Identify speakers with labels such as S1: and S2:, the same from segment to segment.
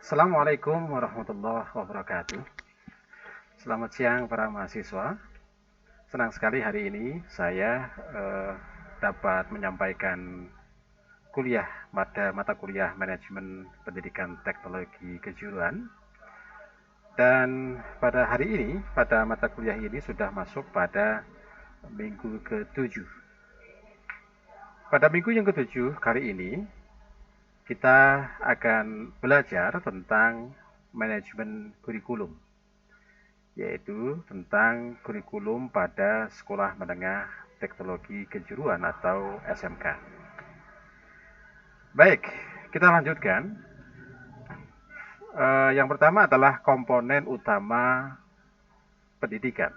S1: Assalamualaikum warahmatullahi wabarakatuh. Selamat siang para mahasiswa. Senang sekali hari ini saya dapat menyampaikan kuliah pada mata kuliah Manajemen Pendidikan Teknologi Kejuruan. Dan pada hari ini, pada mata kuliah ini sudah masuk pada minggu ke-7. Pada minggu yang ke-7 kali ini, kita akan belajar tentang manajemen kurikulum, yaitu tentang kurikulum pada Sekolah Menengah Teknologi Kejuruan atau SMK. Baik, kita lanjutkan. Yang pertama adalah komponen utama pendidikan.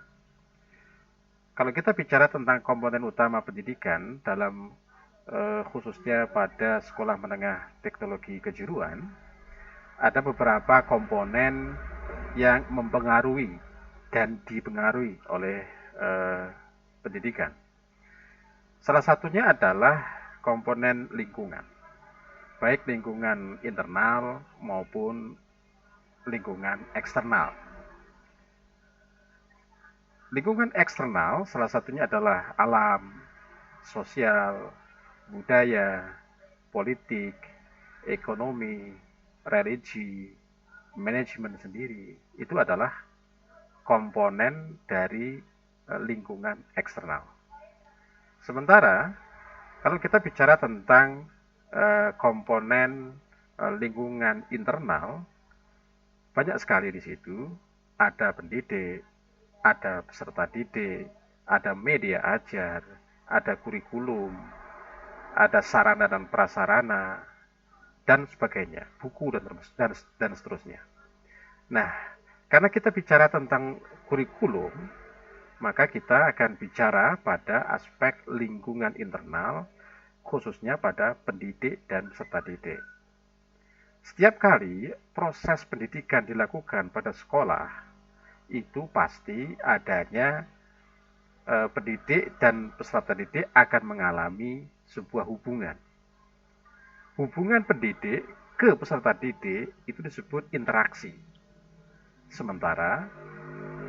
S1: Kalau kita bicara tentang komponen utama pendidikan dalam khususnya pada Sekolah Menengah Teknologi Kejuruan, ada beberapa komponen yang mempengaruhi dan dipengaruhi oleh pendidikan. Salah satunya adalah komponen lingkungan, baik lingkungan internal maupun lingkungan eksternal. Lingkungan eksternal salah satunya adalah alam, sosial, budaya, politik, ekonomi, religi, manajemen sendiri. Itu adalah komponen dari lingkungan eksternal. Sementara kalau kita bicara tentang komponen lingkungan internal, banyak sekali di situ. Ada pendidik, ada peserta didik, ada media ajar, ada kurikulum, ada sarana dan prasarana, dan sebagainya, buku dan seterusnya. Nah, karena kita bicara tentang kurikulum, maka kita akan bicara pada aspek lingkungan internal, khususnya pada pendidik dan peserta didik. Setiap kali proses pendidikan dilakukan pada sekolah, itu pasti adanya pendidik dan peserta didik akan mengalami sebuah hubungan. Hubungan pendidik ke peserta didik itu disebut interaksi. Sementara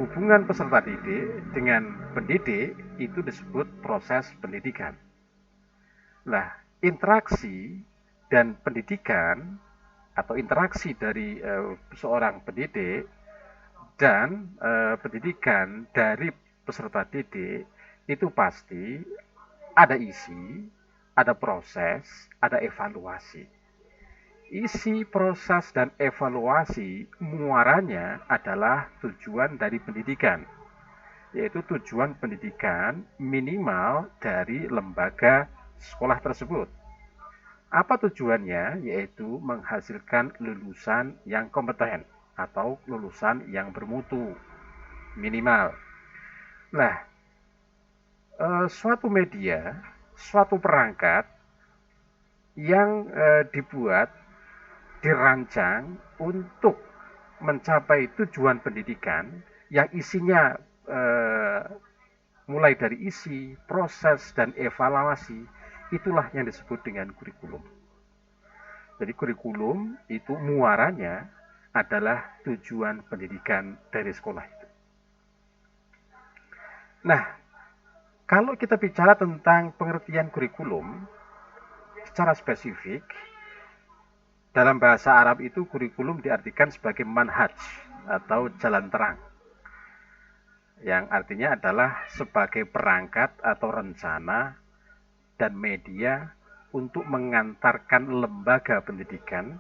S1: hubungan peserta didik dengan pendidik itu disebut proses pendidikan. Nah, interaksi dan pendidikan atau interaksi dari seorang pendidik dan pendidikan dari peserta didik itu pasti ada isi, ada proses, ada evaluasi. Isi, proses, dan evaluasi muaranya adalah tujuan dari pendidikan, yaitu tujuan pendidikan minimal dari lembaga sekolah tersebut. Apa tujuannya? Yaitu menghasilkan lulusan yang kompeten atau lulusan yang bermutu minimal. Nah, suatu media, suatu perangkat yang dibuat, dirancang untuk mencapai tujuan pendidikan yang isinya mulai dari isi, proses, dan evaluasi, itulah yang disebut dengan kurikulum. Jadi kurikulum itu muaranya adalah tujuan pendidikan dari sekolah itu. Nah, kalau kita bicara tentang pengertian kurikulum secara spesifik, dalam bahasa Arab itu kurikulum diartikan sebagai manhaj atau jalan terang, yang artinya adalah sebagai perangkat atau rencana dan media untuk mengantarkan lembaga pendidikan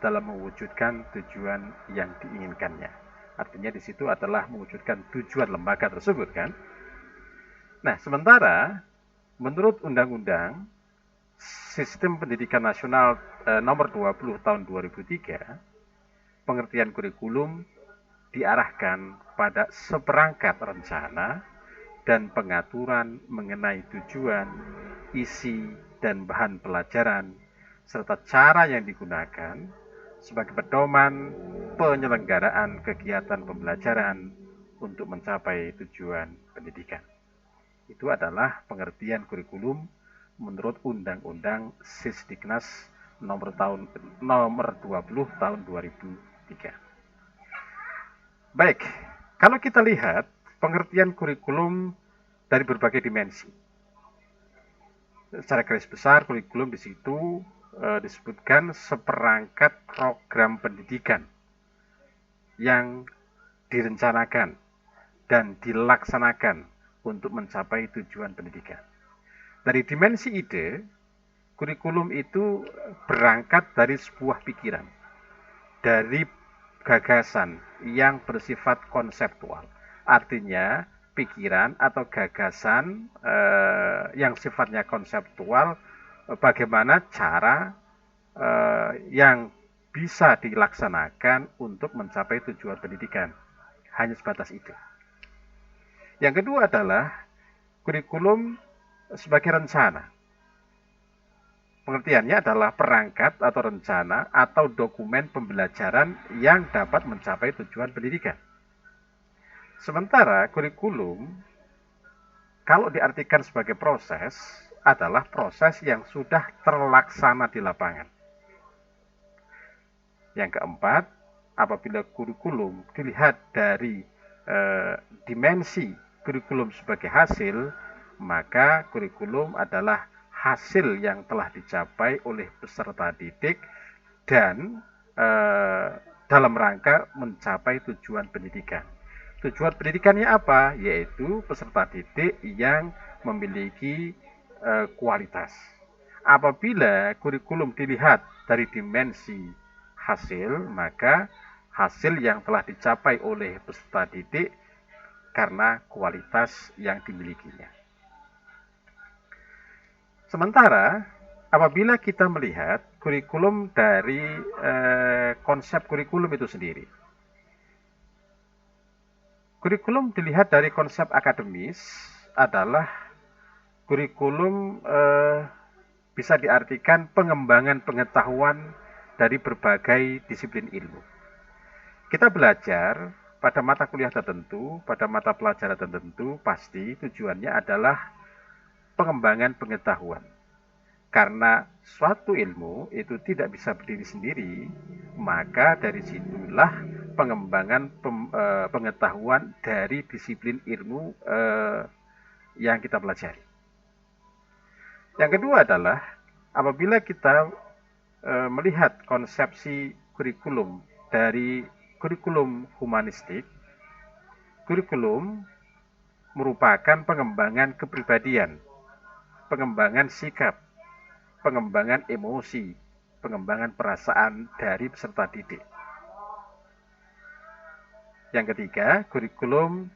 S1: dalam mewujudkan tujuan yang diinginkannya. Artinya di situ adalah mewujudkan tujuan lembaga tersebut kan. Nah, sementara menurut Undang-Undang Sistem Pendidikan Nasional nomor 20 tahun 2003, pengertian kurikulum diarahkan pada seperangkat rencana dan pengaturan mengenai tujuan, isi, dan bahan pelajaran, serta cara yang digunakan sebagai pedoman penyelenggaraan kegiatan pembelajaran untuk mencapai tujuan pendidikan. Itu adalah pengertian kurikulum menurut Undang-Undang Sisdiknas nomor 20 tahun 2003. Baik, kalau kita lihat pengertian kurikulum dari berbagai dimensi. Secara garis besar, kurikulum di situ disebutkan seperangkat program pendidikan yang direncanakan dan dilaksanakan untuk mencapai tujuan pendidikan. Dari dimensi ide, kurikulum itu berangkat dari sebuah pikiran, dari gagasan yang bersifat konseptual. Artinya, pikiran atau gagasan yang sifatnya konseptual, bagaimana cara yang bisa dilaksanakan untuk mencapai tujuan pendidikan. Hanya sebatas itu. Yang kedua adalah kurikulum sebagai rencana. Pengertiannya adalah perangkat atau rencana atau dokumen pembelajaran yang dapat mencapai tujuan pendidikan. Sementara kurikulum, kalau diartikan sebagai proses, adalah proses yang sudah terlaksana di lapangan. Yang keempat, apabila kurikulum dilihat dari dimensi kurikulum sebagai hasil, maka kurikulum adalah hasil yang telah dicapai oleh peserta didik dan dalam rangka mencapai tujuan pendidikan. Tujuan pendidikannya apa? Yaitu peserta didik yang memiliki kualitas. Apabila kurikulum dilihat dari dimensi hasil, maka hasil yang telah dicapai oleh peserta didik karena kualitas yang dimilikinya. Sementara apabila kita melihat kurikulum dari konsep kurikulum itu sendiri, kurikulum dilihat dari konsep akademis adalah kurikulum bisa diartikan pengembangan pengetahuan dari berbagai disiplin ilmu. Kita belajar pada mata kuliah tertentu, pada mata pelajaran tertentu, pasti tujuannya adalah pengembangan pengetahuan. Karena suatu ilmu itu tidak bisa berdiri sendiri, maka dari situlah pengembangan pengetahuan dari disiplin ilmu yang kita pelajari. Yang kedua adalah apabila kita melihat konsepsi kurikulum dari kurikulum humanistik, kurikulum merupakan pengembangan kepribadian, pengembangan sikap, pengembangan emosi, pengembangan perasaan dari peserta didik. Yang ketiga, kurikulum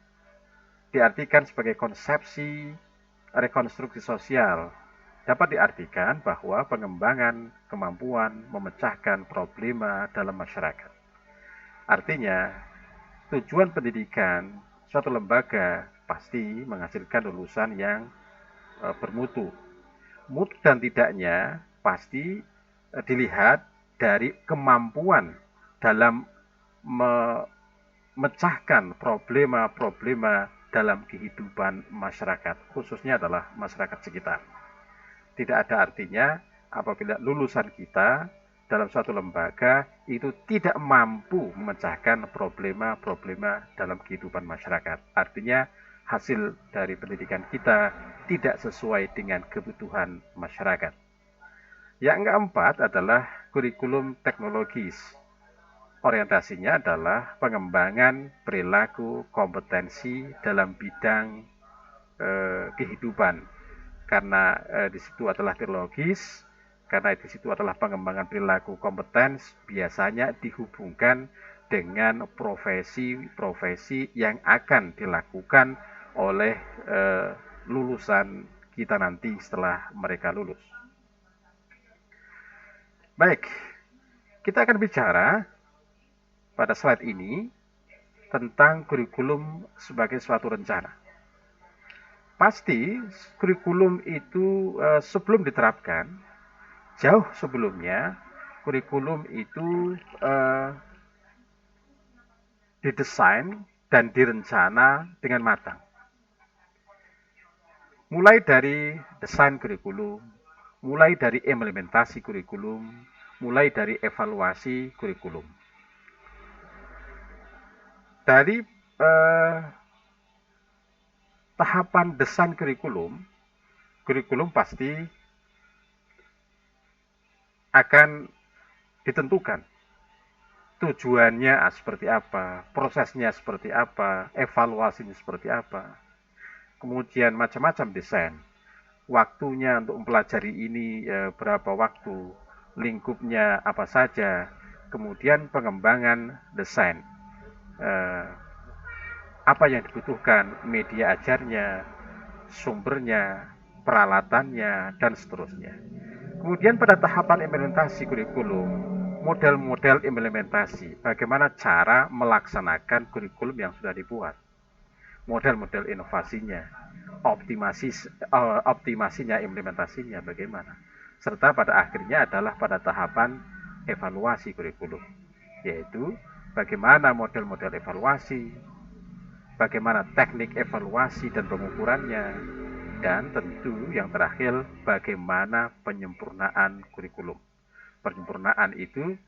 S1: diartikan sebagai konsepsi rekonstruksi sosial. Dapat diartikan bahwa pengembangan kemampuan memecahkan problema dalam masyarakat. Artinya, tujuan pendidikan suatu lembaga pasti menghasilkan lulusan yang bermutu. Mutu dan tidaknya pasti dilihat dari kemampuan dalam memecahkan problema-problema dalam kehidupan masyarakat, khususnya adalah masyarakat sekitar. Tidak ada artinya apabila lulusan kita dalam suatu lembaga itu tidak mampu memecahkan problema-problema dalam kehidupan masyarakat. Artinya hasil dari pendidikan kita tidak sesuai dengan kebutuhan masyarakat. Yang keempat adalah kurikulum teknologis. Orientasinya adalah pengembangan perilaku kompetensi dalam bidang kehidupan. Karena di situ adalah teknologis, karena di situ adalah pengembangan perilaku kompetens, biasanya dihubungkan dengan profesi-profesi yang akan dilakukan oleh lulusan kita nanti setelah mereka lulus. Baik, kita akan bicara pada slide ini tentang kurikulum sebagai suatu rencana. Pasti kurikulum itu sebelum diterapkan, jauh sebelumnya kurikulum itu didesain dan direncana dengan matang. Mulai dari desain kurikulum, mulai dari implementasi kurikulum, mulai dari evaluasi kurikulum. Dari tahapan desain kurikulum pasti akan ditentukan tujuannya seperti apa, prosesnya seperti apa, evaluasinya seperti apa. Kemudian macam-macam desain. Waktunya untuk mempelajari ini berapa waktu, lingkupnya apa saja, kemudian pengembangan desain. Apa yang dibutuhkan, media ajarnya, sumbernya, peralatannya, dan seterusnya. Kemudian pada tahapan implementasi kurikulum, model-model implementasi, bagaimana cara melaksanakan kurikulum yang sudah dibuat, model-model inovasinya, optimasinya, implementasinya bagaimana, serta pada akhirnya adalah pada tahapan evaluasi kurikulum, yaitu bagaimana model-model evaluasi, bagaimana teknik evaluasi dan pengukurannya, dan tentu yang terakhir bagaimana penyempurnaan kurikulum. Penyempurnaan itu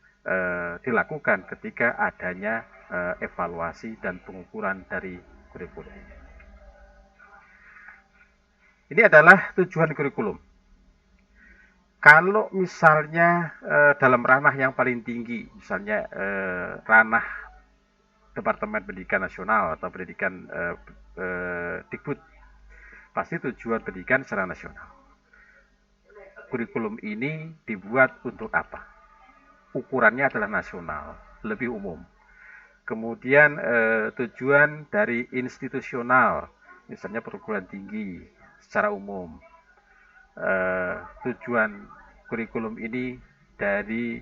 S1: dilakukan ketika adanya evaluasi dan pengukuran dari kurikulum. Ini adalah tujuan kurikulum. Kalau misalnya dalam ranah yang paling tinggi, misalnya ranah Departemen Pendidikan Nasional atau Pendidikan Dikbud, pasti tujuan pendidikan secara nasional. Kurikulum ini dibuat untuk apa? Ukurannya adalah nasional, lebih umum. Kemudian tujuan dari institusional, misalnya perguruan tinggi secara umum. Tujuan kurikulum ini dari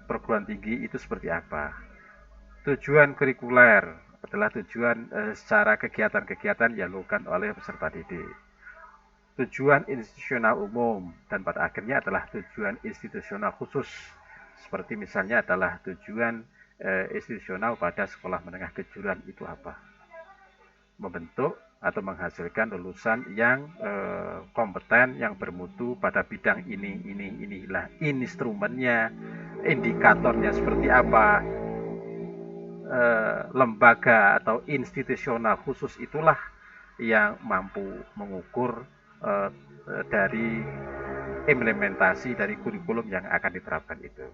S1: perguruan tinggi itu seperti apa? Tujuan kurikuler adalah tujuan secara kegiatan-kegiatan yang dilakukan oleh peserta didik. Tujuan institusional umum dan pada akhirnya adalah tujuan institusional khusus, seperti misalnya adalah tujuan institusional pada sekolah menengah kejuruan itu apa? Membentuk atau menghasilkan lulusan yang kompeten, yang bermutu pada bidang inilah instrumennya, indikatornya seperti apa, lembaga atau institusional khusus itulah yang mampu mengukur dari implementasi dari kurikulum yang akan diterapkan itu.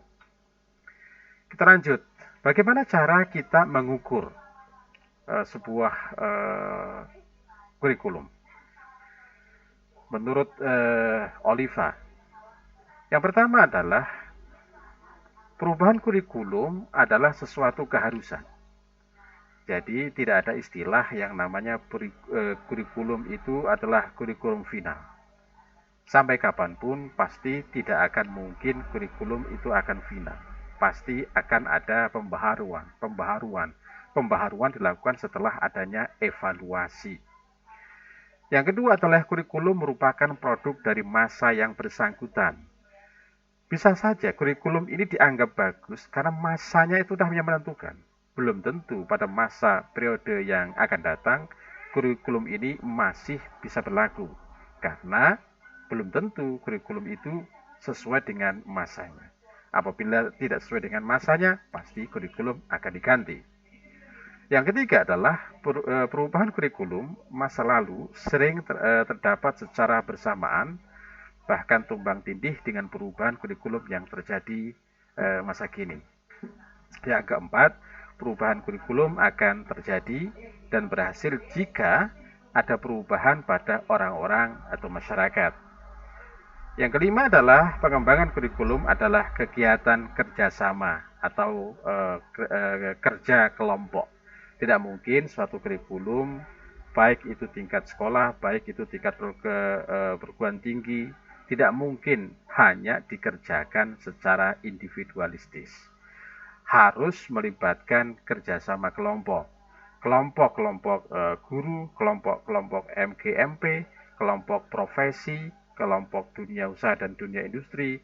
S1: Kita lanjut, bagaimana cara kita mengukur sebuah kurikulum? Menurut Oliva, yang pertama adalah perubahan kurikulum adalah sesuatu keharusan. Jadi tidak ada istilah yang namanya kurikulum itu adalah kurikulum final. Sampai kapanpun pasti tidak akan mungkin kurikulum itu akan final. Pasti akan ada pembaharuan. Pembaharuan dilakukan setelah adanya evaluasi. Yang kedua adalah kurikulum merupakan produk dari masa yang bersangkutan. Bisa saja kurikulum ini dianggap bagus karena masanya itu sudah yang menentukan. Belum tentu pada masa periode yang akan datang kurikulum ini masih bisa berlaku. Karena belum tentu kurikulum itu sesuai dengan masanya. Apabila tidak sesuai dengan masanya, pasti kurikulum akan diganti. Yang ketiga adalah perubahan kurikulum masa lalu sering terdapat secara bersamaan, bahkan tumbang tindih dengan perubahan kurikulum yang terjadi masa kini. Yang keempat, perubahan kurikulum akan terjadi dan berhasil jika ada perubahan pada orang-orang atau masyarakat. Yang kelima adalah pengembangan kurikulum adalah kegiatan kerjasama atau kerja kelompok. Tidak mungkin suatu kurikulum, baik itu tingkat sekolah, baik itu tingkat perguruan tinggi, tidak mungkin hanya dikerjakan secara individualistis. Harus melibatkan kerjasama kelompok. Kelompok-kelompok guru, kelompok-kelompok MGMP, kelompok profesi, kelompok dunia usaha dan dunia industri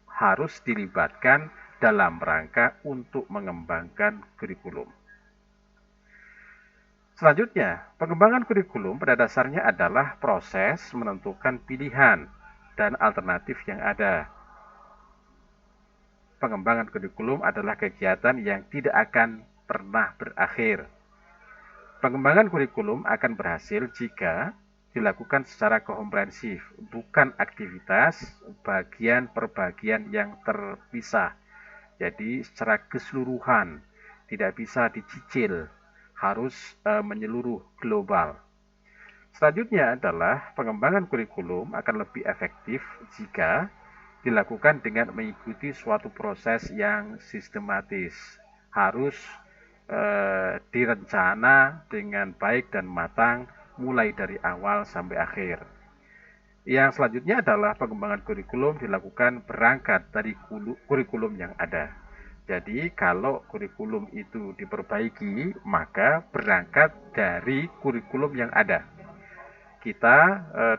S1: harus dilibatkan dalam rangka untuk mengembangkan kurikulum. Selanjutnya, pengembangan kurikulum pada dasarnya adalah proses menentukan pilihan dan alternatif yang ada. pengembangan kurikulum adalah kegiatan yang tidak akan pernah berakhir. Pengembangan kurikulum akan berhasil jika dilakukan secara komprehensif, bukan aktivitas bagian per bagian yang terpisah. Jadi secara keseluruhan, tidak bisa dicicil, harus menyeluruh global. Selanjutnya adalah pengembangan kurikulum akan lebih efektif jika dilakukan dengan mengikuti suatu proses yang sistematis. Harus direncana dengan baik dan matang mulai dari awal sampai akhir. Yang selanjutnya adalah pengembangan kurikulum dilakukan berangkat dari kurikulum yang ada. Jadi kalau kurikulum itu diperbaiki, maka berangkat dari kurikulum yang ada. Kita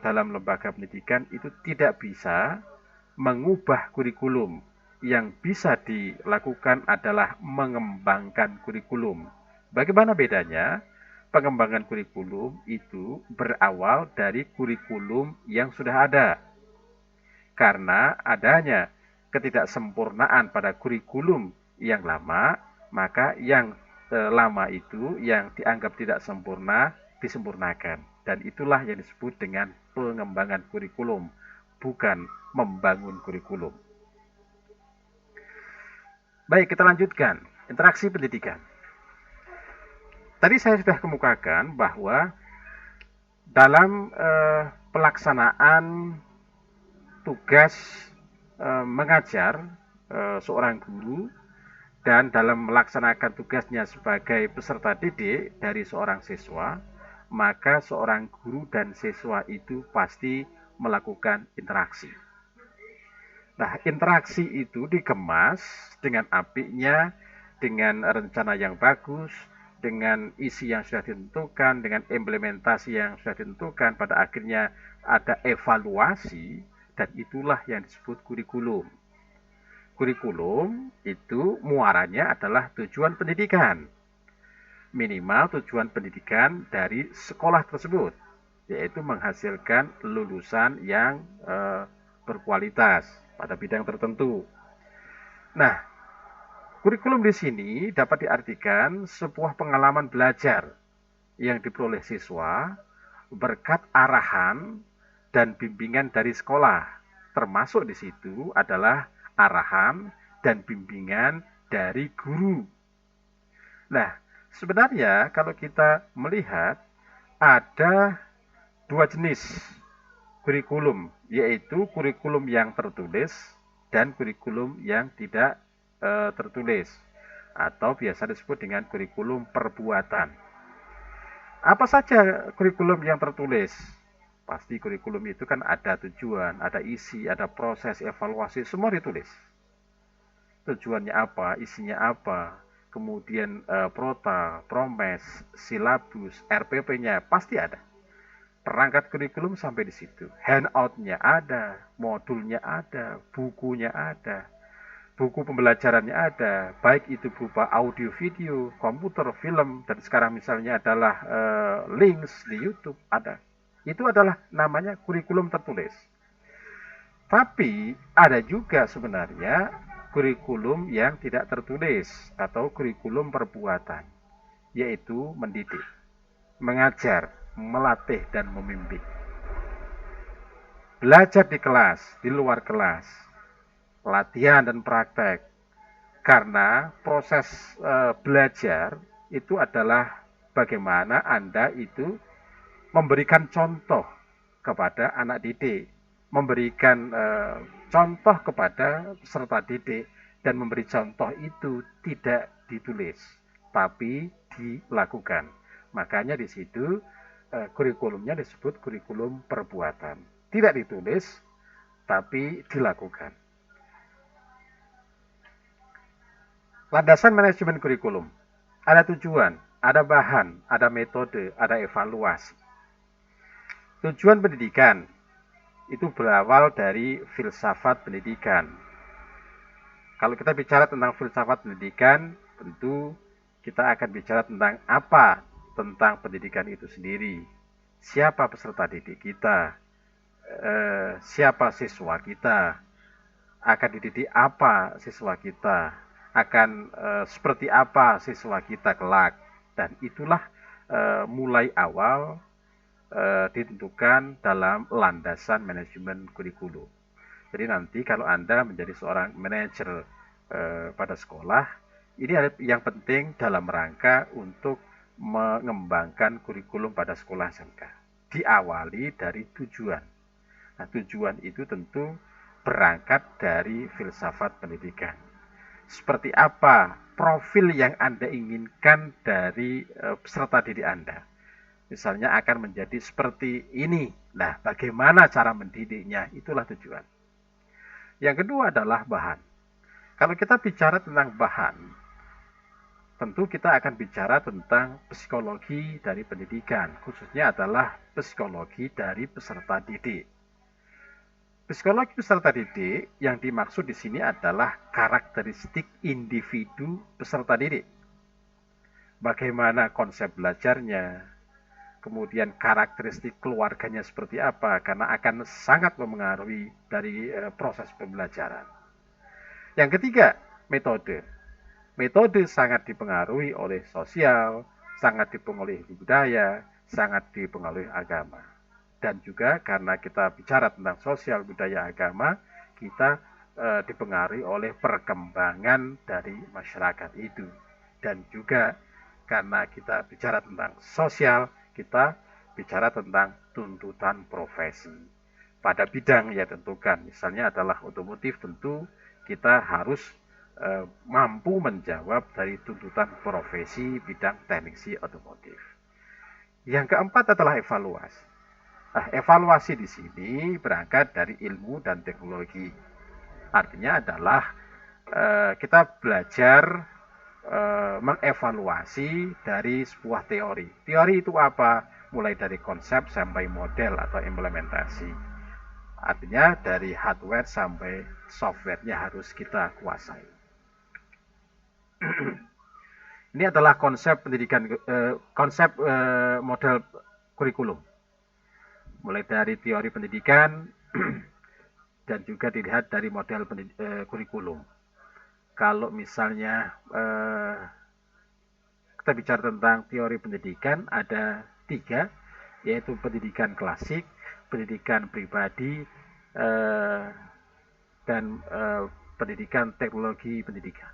S1: dalam lembaga pendidikan itu tidak bisa mengubah kurikulum. Yang bisa dilakukan adalah mengembangkan kurikulum. Bagaimana bedanya? Pengembangan kurikulum itu berawal dari kurikulum yang sudah ada. Karena adanya ketidaksempurnaan pada kurikulum yang lama, maka yang lama itu yang dianggap tidak sempurna disempurnakan. Dan itulah yang disebut dengan pengembangan kurikulum, bukan membangun kurikulum. Baik, kita lanjutkan. Interaksi pendidikan. Tadi saya sudah kemukakan bahwa dalam pelaksanaan tugas mengajar seorang guru dan dalam melaksanakan tugasnya sebagai peserta didik dari seorang siswa, maka seorang guru dan siswa itu pasti melakukan interaksi. Nah, interaksi itu dikemas dengan apiknya, dengan rencana yang bagus, dengan isi yang sudah ditentukan, dengan implementasi yang sudah ditentukan, pada akhirnya ada evaluasi, dan itulah yang disebut kurikulum. Kurikulum itu muaranya adalah tujuan pendidikan. Minimal tujuan pendidikan dari sekolah tersebut, yaitu menghasilkan lulusan yang berkualitas pada bidang tertentu. Nah, kurikulum di sini dapat diartikan sebuah pengalaman belajar yang diperoleh siswa berkat arahan dan bimbingan dari sekolah. Termasuk di situ adalah arahan dan bimbingan dari guru. Nah, sebenarnya kalau kita melihat ada dua jenis kurikulum, yaitu kurikulum yang tertulis dan kurikulum yang tidak tertulis, atau biasa disebut dengan kurikulum perbuatan. Apa saja kurikulum yang tertulis? Pasti kurikulum itu kan ada tujuan, ada isi, ada proses, evaluasi, semua ditulis. Tujuannya apa, isinya apa, kemudian prota, promes, silabus, RPP-nya pasti ada. Perangkat kurikulum sampai di situ. Handout-nya ada, modulnya ada, bukunya ada, buku pembelajarannya ada, baik itu berupa audio, video, komputer, film, dan sekarang misalnya adalah links di YouTube ada. Itu adalah namanya kurikulum tertulis. Tapi ada juga sebenarnya kurikulum yang tidak tertulis atau kurikulum perbuatan, yaitu mendidik, mengajar, melatih, dan membimbing. Belajar di kelas, di luar kelas, latihan dan praktek. Karena proses belajar itu adalah bagaimana Anda itu memberikan contoh kepada anak didik, memberikan contoh kepada peserta didik, dan memberi contoh itu tidak ditulis, tapi dilakukan. Makanya di situ kurikulumnya disebut kurikulum perbuatan. Tidak ditulis, tapi dilakukan. Landasan manajemen kurikulum. Ada tujuan, ada bahan, ada metode, ada evaluasi. Tujuan pendidikan itu berawal dari filsafat pendidikan. Kalau kita bicara tentang filsafat pendidikan, tentu kita akan bicara tentang apa tentang pendidikan itu sendiri. Siapa peserta didik kita, siapa siswa kita, akan dididik apa siswa kita, akan seperti apa siswa kita kelak, dan itulah mulai awal ditentukan dalam landasan manajemen kurikulum. Jadi nanti kalau Anda menjadi seorang manajer pada sekolah, ini yang penting dalam rangka untuk mengembangkan kurikulum pada sekolah SMK. Diawali dari tujuan. Nah, tujuan itu tentu berangkat dari filsafat pendidikan. Seperti apa profil yang Anda inginkan dari peserta didik Anda? Misalnya akan menjadi seperti ini. Nah, bagaimana cara mendidiknya? Itulah tujuan. Yang kedua adalah bahan. Kalau kita bicara tentang bahan, tentu kita akan bicara tentang psikologi dari pendidikan, khususnya adalah psikologi dari peserta didik. Psikologi peserta didik yang dimaksud di sini adalah karakteristik individu peserta didik. Bagaimana konsep belajarnya, kemudian karakteristik keluarganya seperti apa, karena akan sangat memengaruhi dari proses pembelajaran. Yang ketiga, metode. Metode sangat dipengaruhi oleh sosial, sangat dipengaruhi budaya, sangat dipengaruhi agama. Dan juga karena kita bicara tentang sosial, budaya, agama, kita dipengaruhi oleh perkembangan dari masyarakat itu. Dan juga karena kita bicara tentang sosial, kita bicara tentang tuntutan profesi. Pada bidang yang tentukan, misalnya adalah otomotif, tentu kita harus mampu menjawab dari tuntutan profesi bidang teknisi otomotif. Yang keempat adalah evaluasi. Nah, evaluasi di sini berangkat dari ilmu dan teknologi. Artinya adalah kita belajar mengevaluasi dari sebuah teori. Teori itu apa? Mulai dari konsep sampai model atau implementasi. Artinya dari hardware sampai softwarenya harus kita kuasai. Ini adalah konsep pendidikan, konsep model kurikulum. Mulai dari teori pendidikan dan juga dilihat dari model kurikulum. Kalau misalnya kita bicara tentang teori pendidikan, ada 3, yaitu pendidikan klasik, pendidikan pribadi, dan pendidikan teknologi pendidikan.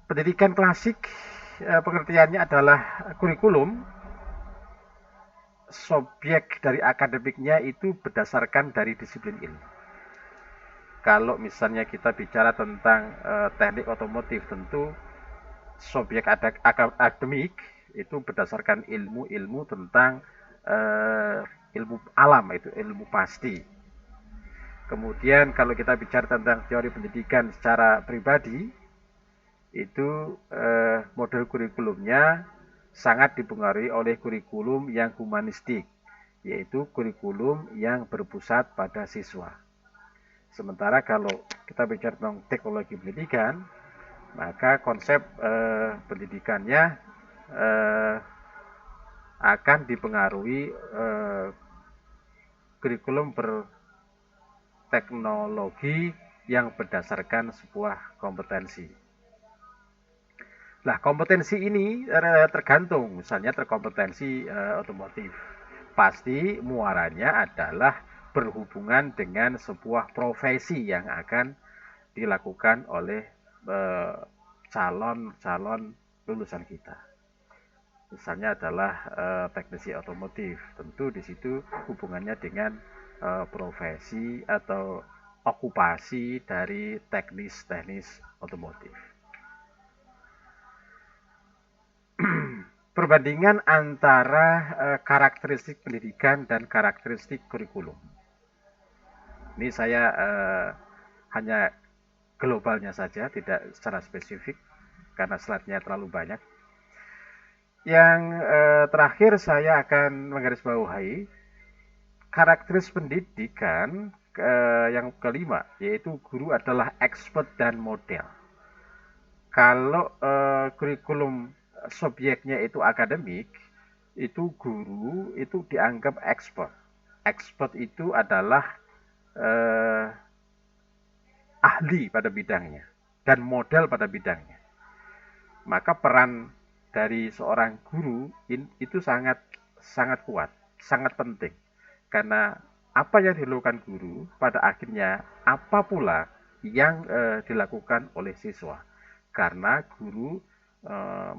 S1: Pendidikan klasik pengertiannya adalah kurikulum, subjek dari akademiknya itu berdasarkan dari disiplin ilmu. Kalau misalnya kita bicara tentang teknik otomotif, tentu subjek akademik itu berdasarkan ilmu-ilmu tentang ilmu alam, itu ilmu pasti. Kemudian kalau kita bicara tentang teori pendidikan secara pribadi, itu model kurikulumnya sangat dipengaruhi oleh kurikulum yang humanistik, yaitu kurikulum yang berpusat pada siswa. Sementara kalau kita bicara tentang teknologi pendidikan, maka konsep pendidikannya akan dipengaruhi kurikulum berteknologi yang berdasarkan sebuah kompetensi. Nah, kompetensi ini tergantung, misalnya terkompetensi otomotif. Pasti muaranya adalah berhubungan dengan sebuah profesi yang akan dilakukan oleh calon-calon lulusan kita. Misalnya adalah teknisi otomotif, tentu di situ hubungannya dengan profesi atau okupasi dari teknis otomotif. Perbandingan antara karakteristik pendidikan dan karakteristik kurikulum. Ini saya hanya globalnya saja, tidak secara spesifik, karena slide-nya terlalu banyak. Yang terakhir saya akan menggarisbawahi karakteristik pendidikan yang kelima, yaitu guru adalah expert dan model. Kalau kurikulum subjeknya itu akademik, itu guru itu dianggap expert. Expert itu adalah eh, ahli pada bidangnya dan model pada bidangnya. Maka peran dari seorang guru itu sangat sangat kuat, sangat penting. Karena apa yang dilakukan guru pada akhirnya apa pula yang dilakukan oleh siswa. Karena guru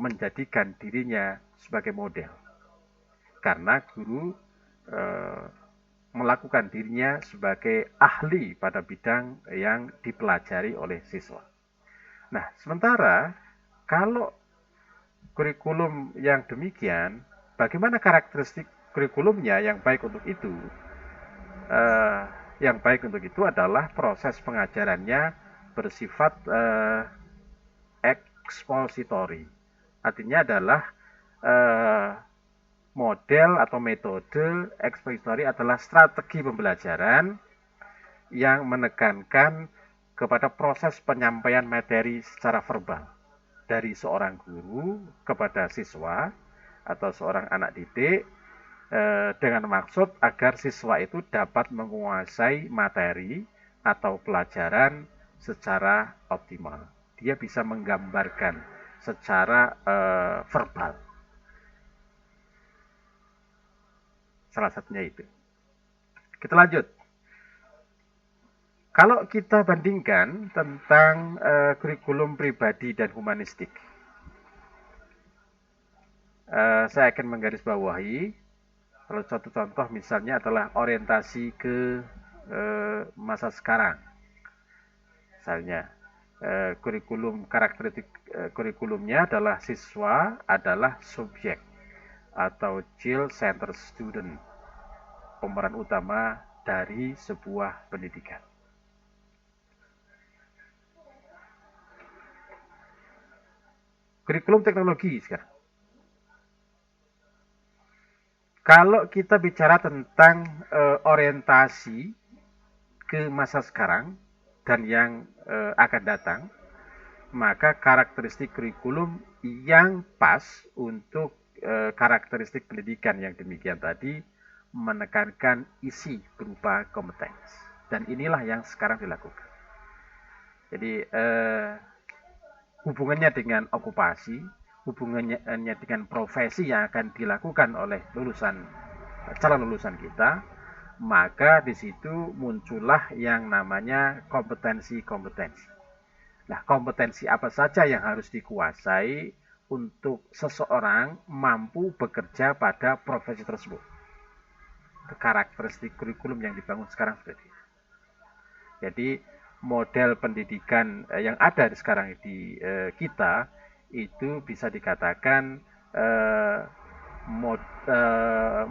S1: menjadikan dirinya sebagai model. Karena guru eh, melakukan dirinya sebagai ahli pada bidang yang dipelajari oleh siswa. Nah, sementara kalau kurikulum yang demikian, bagaimana karakteristik kurikulumnya yang baik untuk itu? Eh, yang baik untuk itu adalah proses pengajarannya bersifat ekspositori. Artinya adalah eh, model atau metode ekspositori adalah strategi pembelajaran yang menekankan kepada proses penyampaian materi secara verbal dari seorang guru kepada siswa atau seorang anak didik dengan maksud agar siswa itu dapat menguasai materi atau pelajaran secara optimal. Dia bisa menggambarkan secara verbal. Salah satunya itu. Kita lanjut. Kalau kita bandingkan tentang kurikulum pribadi dan humanistik, saya akan menggarisbawahi. Kalau contoh-contoh misalnya adalah orientasi ke masa sekarang. Misalnya, kurikulum karakteristik kurikulumnya adalah siswa adalah subjek atau child center student, pemeran utama dari sebuah pendidikan. Kurikulum teknologi sekarang. Kalau kita bicara tentang orientasi ke masa sekarang dan yang akan datang, maka karakteristik kurikulum yang pas untuk karakteristik pendidikan yang demikian tadi menekankan isi berupa kompetensi. Dan inilah yang sekarang dilakukan. Jadi hubungannya dengan okupasi, hubungannya dengan profesi yang akan dilakukan oleh calon lulusan kita, maka di situ muncullah yang namanya kompetensi-kompetensi. Nah, kompetensi apa saja yang harus dikuasai untuk seseorang mampu bekerja pada profesi tersebut. Karakteristik kurikulum yang dibangun sekarang seperti itu. Jadi model pendidikan yang ada sekarang di kita itu bisa dikatakan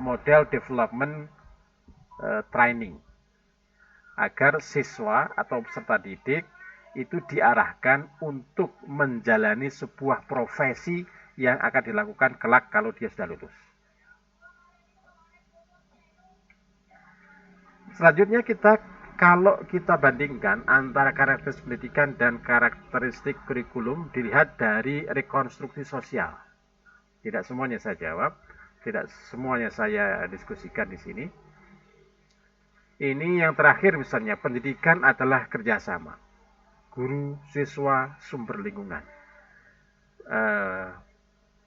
S1: model development training agar siswa atau peserta didik itu diarahkan untuk menjalani sebuah profesi yang akan dilakukan kelak kalau dia sudah lulus. Selanjutnya kalau kita bandingkan antara karakteristik pendidikan dan karakteristik kurikulum dilihat dari rekonstruksi sosial. Tidak semuanya saya jawab, tidak semuanya saya diskusikan di sini. Ini yang terakhir misalnya, pendidikan adalah kerjasama. Guru, siswa, sumber lingkungan.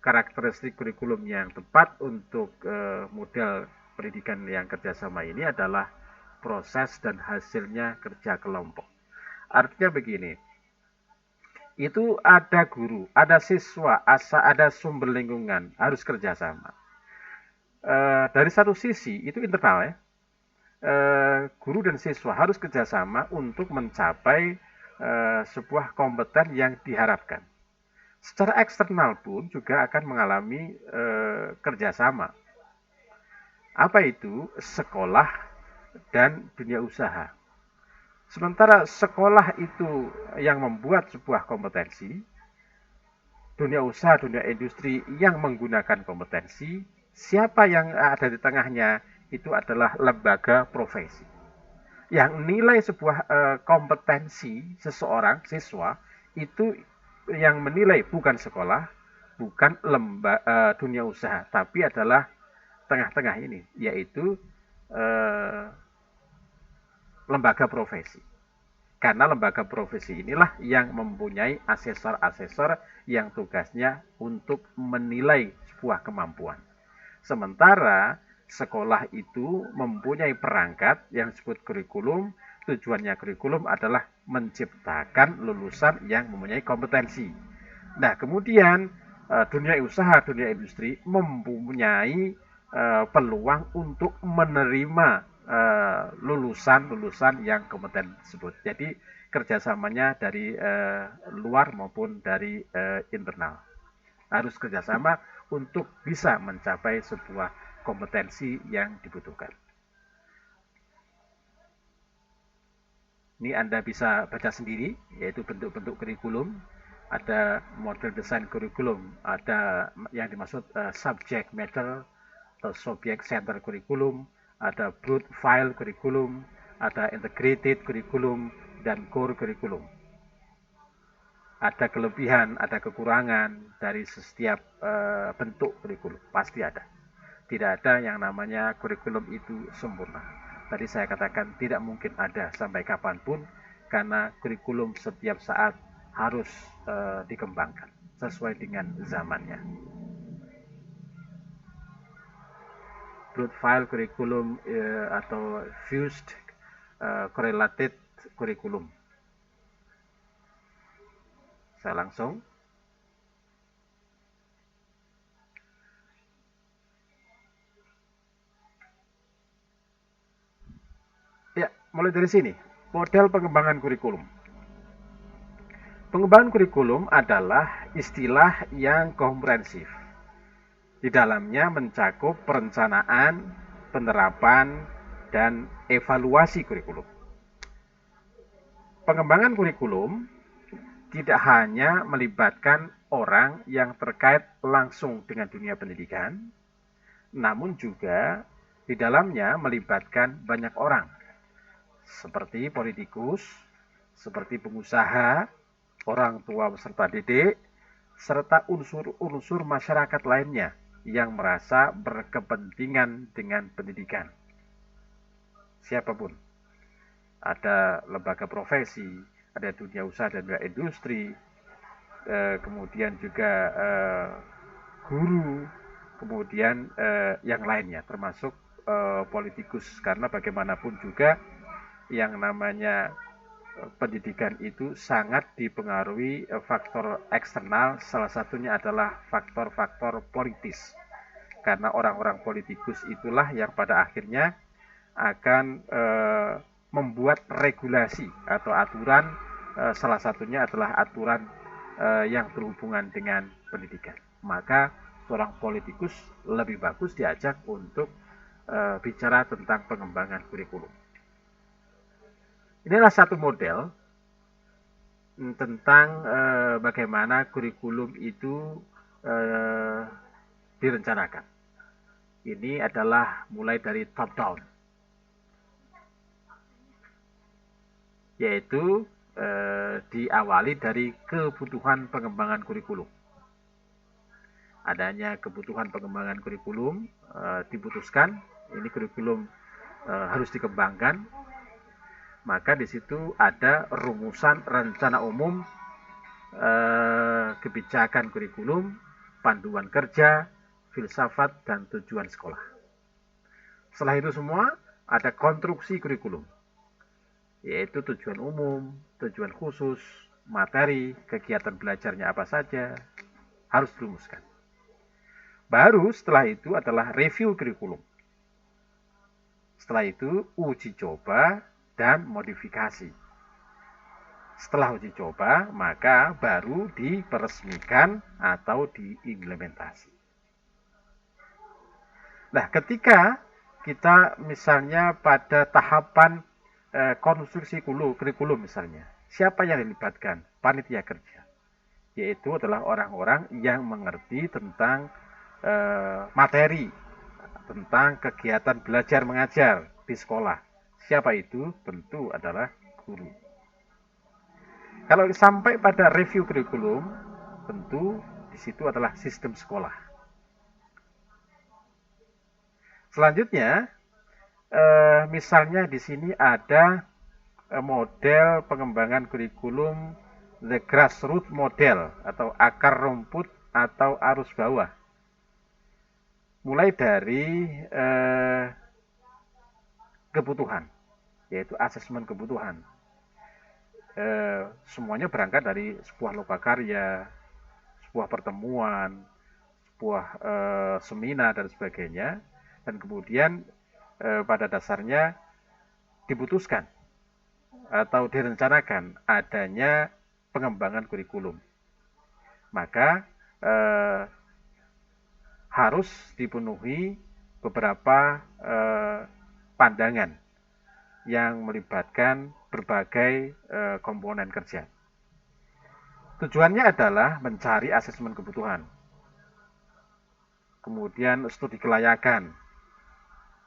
S1: Karakteristik kurikulum yang tepat untuk model pendidikan yang kerjasama ini adalah proses dan hasilnya kerja kelompok. Artinya begini, itu ada guru, ada siswa, ada sumber lingkungan, harus kerjasama. Dari satu sisi itu internal ya, guru dan siswa harus kerjasama untuk mencapai sebuah kompeten yang diharapkan. Secara eksternal pun juga akan mengalami kerjasama. Apa itu? Sekolah dan dunia usaha. Sementara sekolah itu yang membuat sebuah kompetensi, dunia usaha, dunia industri yang menggunakan kompetensi, siapa yang ada di tengahnya itu adalah lembaga profesi. Yang nilai sebuah kompetensi seseorang, siswa, itu yang menilai bukan sekolah, bukan dunia usaha, tapi adalah tengah-tengah ini, yaitu lembaga profesi. Karena lembaga profesi inilah yang mempunyai asesor-asesor yang tugasnya untuk menilai sebuah kemampuan. Sementara sekolah itu mempunyai perangkat yang disebut kurikulum. Tujuannya kurikulum adalah menciptakan lulusan yang mempunyai kompetensi. Nah, kemudian dunia usaha, dunia industri mempunyai peluang untuk menerima lulusan-lulusan yang kompeten tersebut. Jadi kerjasamanya dari luar maupun dari internal. Harus kerjasama untuk bisa mencapai sebuah kompetensi yang dibutuhkan. Ini Anda bisa baca sendiri, yaitu bentuk-bentuk kurikulum. Ada model desain kurikulum, ada yang dimaksud subject matter atau subject center kurikulum, ada broad file kurikulum, ada integrated kurikulum, dan core kurikulum. Ada kelebihan, ada kekurangan dari setiap bentuk kurikulum, pasti ada. Tidak ada yang namanya kurikulum itu sempurna. Tadi saya katakan tidak mungkin ada sampai kapanpun, karena kurikulum setiap saat harus dikembangkan sesuai dengan zamannya. Broad file kurikulum atau fused correlated kurikulum. Saya langsung. Ya, mulai dari sini. Model pengembangan kurikulum. Pengembangan kurikulum adalah istilah yang komprehensif. Di dalamnya mencakup perencanaan, penerapan, dan evaluasi kurikulum. Pengembangan kurikulum tidak hanya melibatkan orang yang terkait langsung dengan dunia pendidikan, namun juga di dalamnya melibatkan banyak orang, seperti politikus, seperti pengusaha, orang tua peserta didik, serta unsur-unsur masyarakat lainnya yang merasa berkepentingan dengan pendidikan. Siapapun. Ada lembaga profesi, ada dunia usaha dan dunia industri, kemudian juga guru, kemudian yang lainnya, termasuk politikus, karena bagaimanapun juga yang namanya pendidikan itu sangat dipengaruhi faktor eksternal, salah satunya adalah faktor-faktor politis, karena orang-orang politikus itulah yang pada akhirnya akan membuat regulasi atau aturan, salah satunya adalah aturan yang berhubungan dengan pendidikan. Maka seorang politikus lebih bagus diajak untuk bicara tentang pengembangan kurikulum. Inilah satu model tentang bagaimana kurikulum itu direncanakan. Ini adalah mulai dari top down, yaitu diawali dari kebutuhan pengembangan kurikulum. Adanya kebutuhan pengembangan kurikulum diputuskan, ini kurikulum harus dikembangkan. Maka di situ ada rumusan rencana umum, kebijakan kurikulum, panduan kerja, filsafat, dan tujuan sekolah. Setelah itu semua ada konstruksi kurikulum, yaitu tujuan umum, tujuan khusus, materi, kegiatan belajarnya apa saja, harus dirumuskan. Baru setelah itu adalah review kurikulum. Setelah itu uji coba dan modifikasi. Setelah uji coba, maka baru diperesmikan atau diimplementasi. Nah, ketika kita misalnya pada tahapan konstruksi kurikulum misalnya, siapa yang dilibatkan? Panitia kerja, yaitu adalah orang-orang yang mengerti tentang materi, tentang kegiatan belajar mengajar di sekolah. Siapa itu? Tentu adalah guru. Kalau sampai pada review kurikulum, tentu di situ adalah sistem sekolah. Selanjutnya, misalnya di sini ada model pengembangan kurikulum the grassroots model atau akar rumput atau arus bawah. Mulai dari kebutuhan, yaitu asesmen kebutuhan. Semuanya berangkat dari sebuah lokakarya, sebuah pertemuan, sebuah seminar dan sebagainya, dan kemudian pada dasarnya diputuskan atau direncanakan adanya pengembangan kurikulum. Maka harus dipenuhi beberapa pandangan yang melibatkan berbagai komponen kerja. Tujuannya adalah mencari asesmen kebutuhan, kemudian studi kelayakan,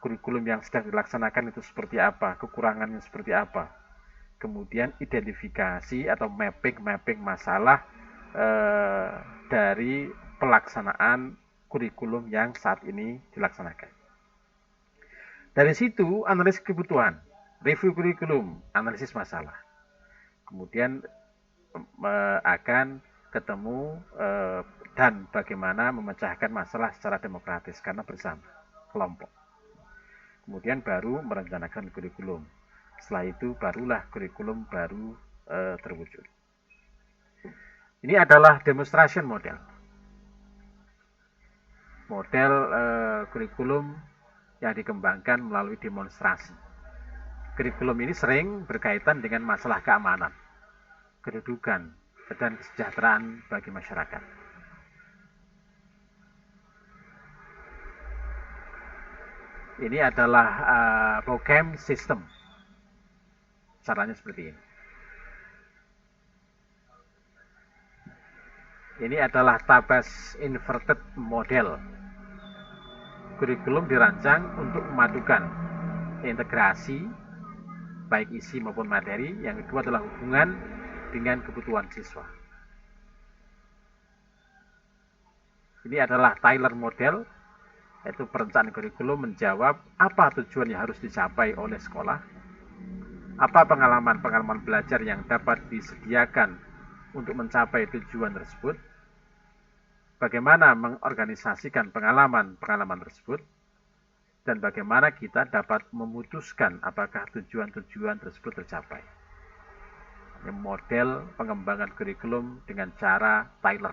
S1: kurikulum yang sedang dilaksanakan itu seperti apa, kekurangannya seperti apa, kemudian identifikasi atau mapping masalah dari pelaksanaan kurikulum yang saat ini dilaksanakan. Dari situ analisis kebutuhan, review kurikulum, analisis masalah. Kemudian akan ketemu dan bagaimana memecahkan masalah secara demokratis karena bersama kelompok. Kemudian baru merencanakan kurikulum. Setelah itu barulah kurikulum baru terwujud. Ini adalah demonstration model. Model kurikulum yang dikembangkan melalui demonstrasi. Kurikulum ini sering berkaitan dengan masalah keamanan, kedudukan, dan kesejahteraan bagi masyarakat. Ini adalah program sistem. Caranya seperti ini. Ini adalah Tabas inverted model. Kurikulum dirancang untuk memadukan integrasi baik isi maupun materi. Yang kedua adalah hubungan dengan kebutuhan siswa. Ini adalah Tyler model, yaitu perencanaan kurikulum menjawab apa tujuan yang harus dicapai oleh sekolah, apa pengalaman belajar yang dapat disediakan untuk mencapai tujuan tersebut, bagaimana mengorganisasikan pengalaman tersebut, dan bagaimana kita dapat memutuskan apakah tujuan-tujuan tersebut tercapai. Ini model pengembangan kurikulum dengan cara Tyler.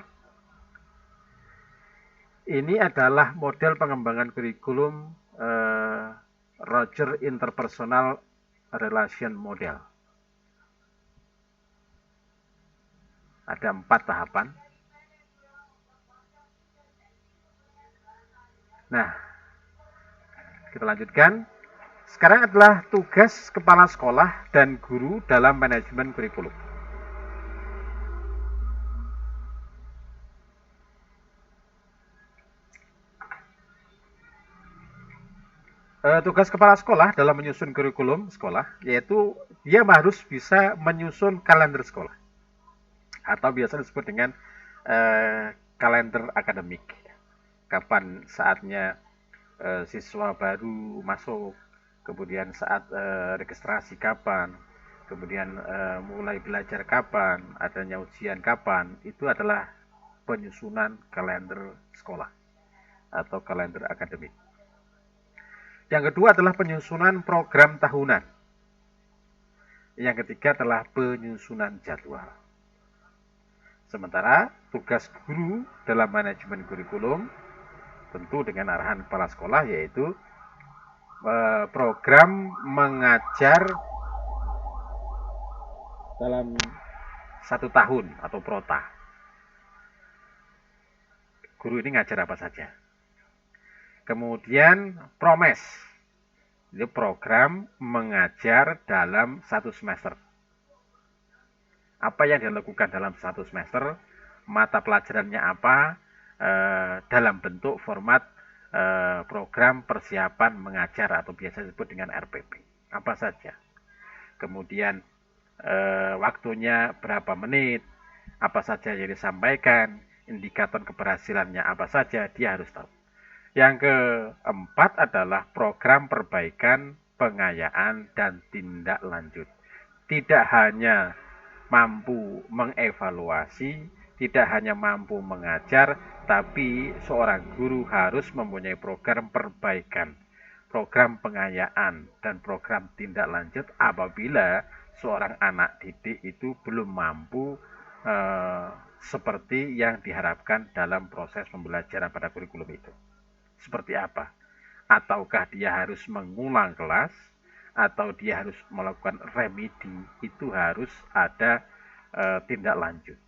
S1: Ini adalah model pengembangan kurikulum Roger Interpersonal Relation Model. Ada 4 tahapan. Nah, kita lanjutkan. Sekarang adalah tugas kepala sekolah dan guru dalam manajemen kurikulum. Tugas kepala sekolah dalam menyusun kurikulum sekolah, yaitu dia harus bisa menyusun kalender sekolah, atau biasa disebut dengan kalender akademik. Kapan saatnya siswa baru masuk, kemudian saat registrasi kapan, kemudian mulai belajar kapan, adanya ujian kapan, itu adalah penyusunan kalender sekolah atau kalender akademik. Yang kedua adalah penyusunan program tahunan. Yang ketiga adalah penyusunan jadwal. Sementara tugas guru dalam manajemen kurikulum tentu dengan arahan kepala sekolah, yaitu program mengajar dalam 1 tahun atau prota. Guru ini ngajar apa saja. Kemudian promes, itu program mengajar dalam 1 semester. Apa yang dilakukan dalam 1 semester, mata pelajarannya apa, dalam bentuk format program persiapan mengajar atau biasa disebut dengan RPP. Apa saja. Kemudian waktunya berapa menit, apa saja yang disampaikan, indikator keberhasilannya apa saja, dia harus tahu. Yang keempat adalah program perbaikan, pengayaan, dan tindak lanjut. Tidak hanya mampu mengevaluasi, tidak hanya mampu mengajar, tapi seorang guru harus mempunyai program perbaikan, program pengayaan, dan program tindak lanjut apabila seorang anak didik itu belum mampu seperti yang diharapkan dalam proses pembelajaran pada kurikulum itu. Seperti apa? Ataukah dia harus mengulang kelas, atau dia harus melakukan remedi, itu harus ada tindak lanjut.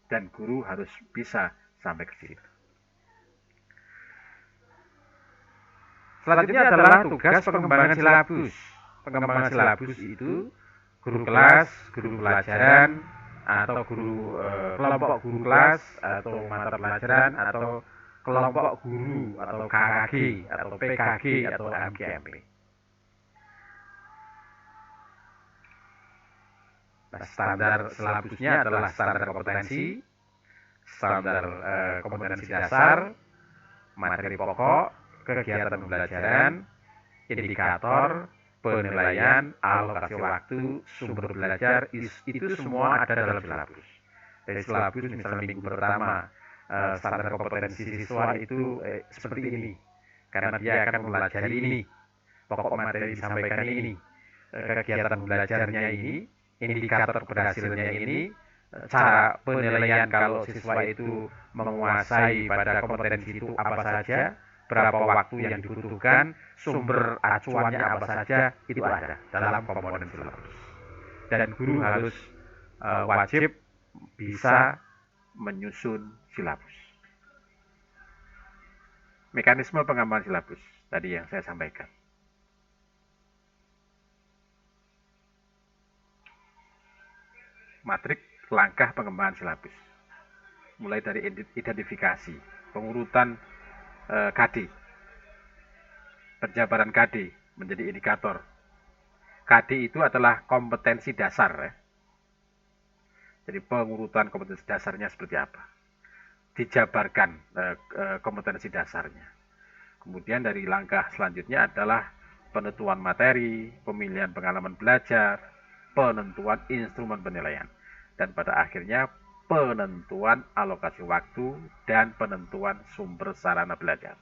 S1: Dan guru harus bisa sampai ke situ. Selanjutnya adalah tugas pengembangan silabus. Pengembangan silabus itu guru kelas, guru pelajaran, atau kelompok guru kelas, atau mata pelajaran, atau kelompok guru, atau KKG, atau PKG, atau MGMP. Nah, standar silabusnya adalah standar kompetensi, standar kompetensi dasar, materi pokok, kegiatan pembelajaran, indikator, penilaian, alokasi waktu, sumber belajar, itu semua ada dalam silabus. Dari silabus misalnya minggu pertama, standar kompetensi siswa itu seperti ini, karena dia akan mempelajari ini, pokok materi disampaikan ini, kegiatan belajarnya ini, indikator berhasilnya ini, cara penilaian kalau siswa itu menguasai pada kompetensi itu apa saja, berapa waktu yang dibutuhkan, sumber acuannya apa saja, itu ada dalam komponen silabus. Dan guru harus wajib bisa menyusun silabus. Mekanisme pengembangan silabus tadi yang saya sampaikan. Matrik langkah pengembangan silabus. Mulai dari identifikasi, pengurutan KD, penjabaran KD menjadi indikator. KD itu adalah kompetensi dasar ya. Jadi pengurutan kompetensi dasarnya seperti apa? Dijabarkan kompetensi dasarnya. Kemudian dari langkah selanjutnya adalah penentuan materi, pemilihan pengalaman belajar, penentuan instrumen penilaian, dan pada akhirnya penentuan alokasi waktu dan penentuan sumber sarana belajar.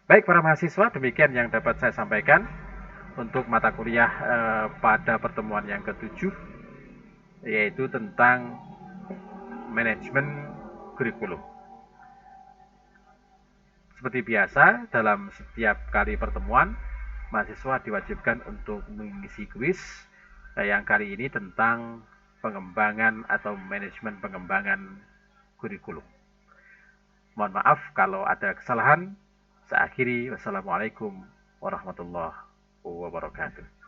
S1: Baik para mahasiswa, demikian yang dapat saya sampaikan untuk mata kuliah pada pertemuan yang ke-7, yaitu tentang manajemen kurikulum. Seperti biasa, dalam setiap kali pertemuan, mahasiswa diwajibkan untuk mengisi kuis yang kali ini tentang pengembangan atau manajemen pengembangan kurikulum. Mohon maaf kalau ada kesalahan. Saya akhiri. Wassalamualaikum warahmatullahi wabarakatuh.